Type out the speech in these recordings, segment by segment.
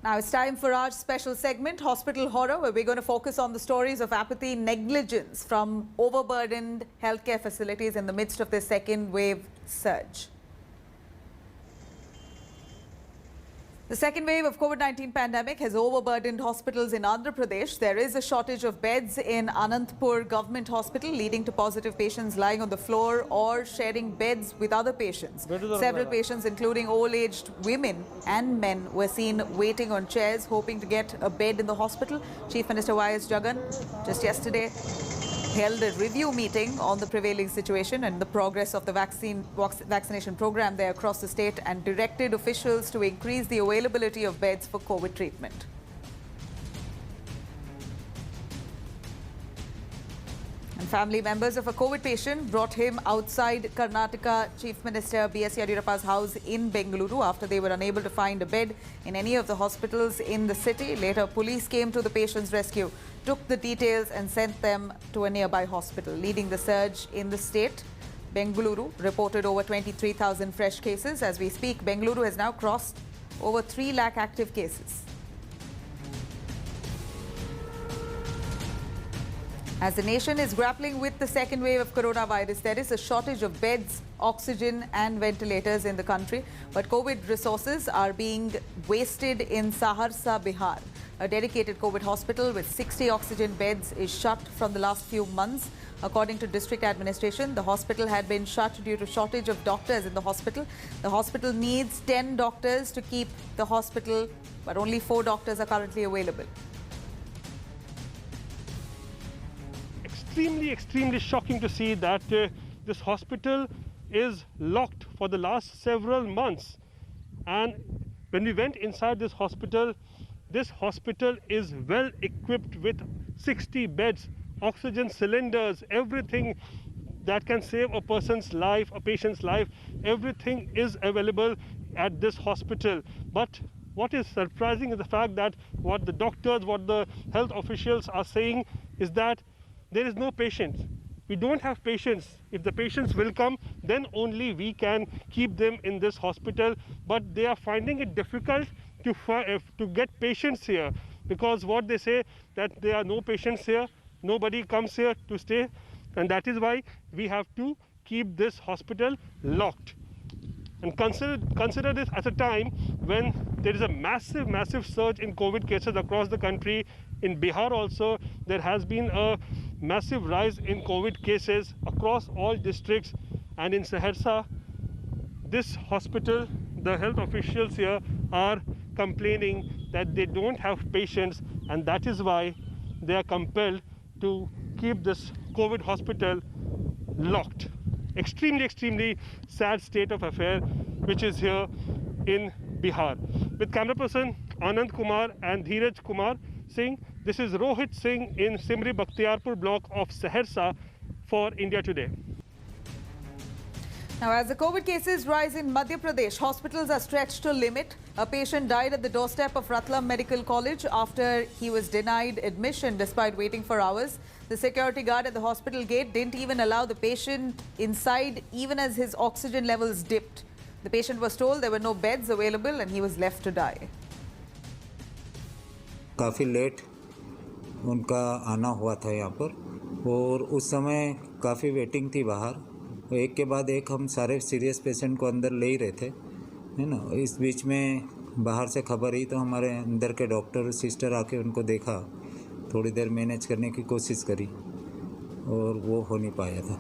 Now it's time for our special segment, Hospital Horror, where we're going to focus on the stories of apathy and negligence from overburdened healthcare facilities in the midst of this second wave surge. The second wave of COVID-19 pandemic has overburdened hospitals in Andhra Pradesh. There is a shortage of beds in Anantapur Government Hospital, leading to positive patients lying on the floor or sharing beds with other patients. Several patients, including old-aged women and men, were seen waiting on chairs, hoping to get a bed in the hospital. Chief Minister Y.S. Jagan just yesterday held a review meeting on the prevailing situation and the progress of the vaccination program there across the state, and directed officials to increase the availability of beds for COVID treatment. And family members of a COVID patient brought him outside Karnataka Chief Minister B.S. Yediyurappa's house in Bengaluru after they were unable to find a bed in any of the hospitals in the city. Later, police came to the patient's rescue, took the details and sent them to a nearby hospital. Leading the surge in the state, Bengaluru reported over 23,000 fresh cases. As we speak, Bengaluru has now crossed over 3 lakh active cases. As the nation is grappling with the second wave of coronavirus, there is a shortage of beds, oxygen and ventilators in the country. But COVID resources are being wasted in Saharsa, Bihar. A dedicated COVID hospital with 60 oxygen beds is shut from the last few months. According to district administration, the hospital had been shut due to shortage of doctors in the hospital. The hospital needs 10 doctors to keep the hospital, but only 4 doctors are currently available. Extremely shocking to see that this hospital is locked for the last several months. And when we went inside this hospital is well equipped with 60 beds, oxygen cylinders, everything that can save a person's life, a patient's life, everything is available at this hospital. But what is surprising is the fact that what the doctors, what the health officials are saying is that there is no patients. We don't have patients. If the patients will come, then only we can keep them in this hospital. But they are finding it difficult to get patients here, because what they say that there are no patients here, nobody comes here to stay, and that is why we have to keep this hospital locked. And consider this at a time when there is a massive surge in COVID cases across the country. In Bihar also, there has been a massive rise in COVID cases across all districts. And in Saharsa, this hospital, the health officials here are complaining that they don't have patients, and that is why they are compelled to keep this COVID hospital locked. Extremely sad state of affair which is here in Bihar. With camera person Anand Kumar and Dheeraj Kumar Singh, this is Rohit Singh in Simri Bakhtiarpur block of Saharsa for India Today. Now, as the COVID cases rise in Madhya Pradesh, hospitals are stretched to limit. A patient died at the doorstep of Ratlam Medical College after he was denied admission despite waiting for hours. The security guard at the hospital gate didn't even allow the patient inside even as his oxygen levels dipped. The patient was told there were no beds available and he was left to die. काफ़ी late उनका आना हुआ था यहाँ पर, और उस समय काफ़ी वेटिंग थी बाहर. एक के बाद एक हम सारे सीरियस पेशेंट को अंदर ले ही रहे थे, है ना. इस बीच में बाहर से खबर आई तो हमारे अंदर के डॉक्टर सिस्टर आके उनको देखा, थोड़ी देर मैनेज करने की कोशिश करी और वो हो नहीं पाया था.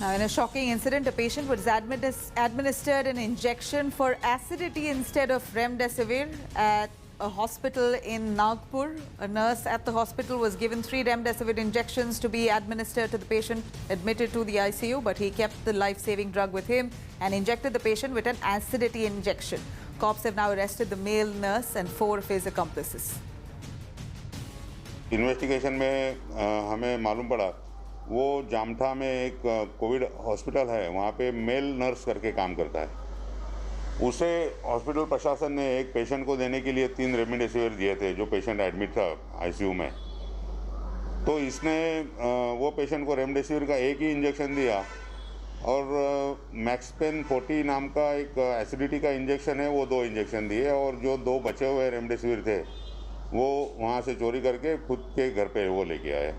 Now, in a shocking incident, a patient was administered an injection for acidity instead of remdesivir at a hospital in Nagpur. A nurse at the hospital was given 3 remdesivir injections to be administered to the patient admitted to the ICU, but he kept the life-saving drug with him and injected the patient with an acidity injection. Cops have now arrested the male nurse and 4 of his accomplices. Investigation में हमें मालूम पड़ा वो जामठा में एक Covid hospital है, वहाँ पे मेल नर्स करके काम करता है. उसे हॉस्पिटल प्रशासन ने एक पेशेंट को देने के लिए 3 रेमडेसिविर दिए थे, जो पेशेंट एडमिट था आईसीयू में. तो इसने वो पेशेंट को रेमडेसिविर का एक ही इंजेक्शन दिया और मैक्सपेन 40 नाम का एक एसिडिटी का इंजेक्शन है, वो 2 इंजेक्शन दिए, और जो 2 बचे हुए रेमडेसिविर थे वो वहाँ से चोरी करके खुद के घर पे वो लेके आए।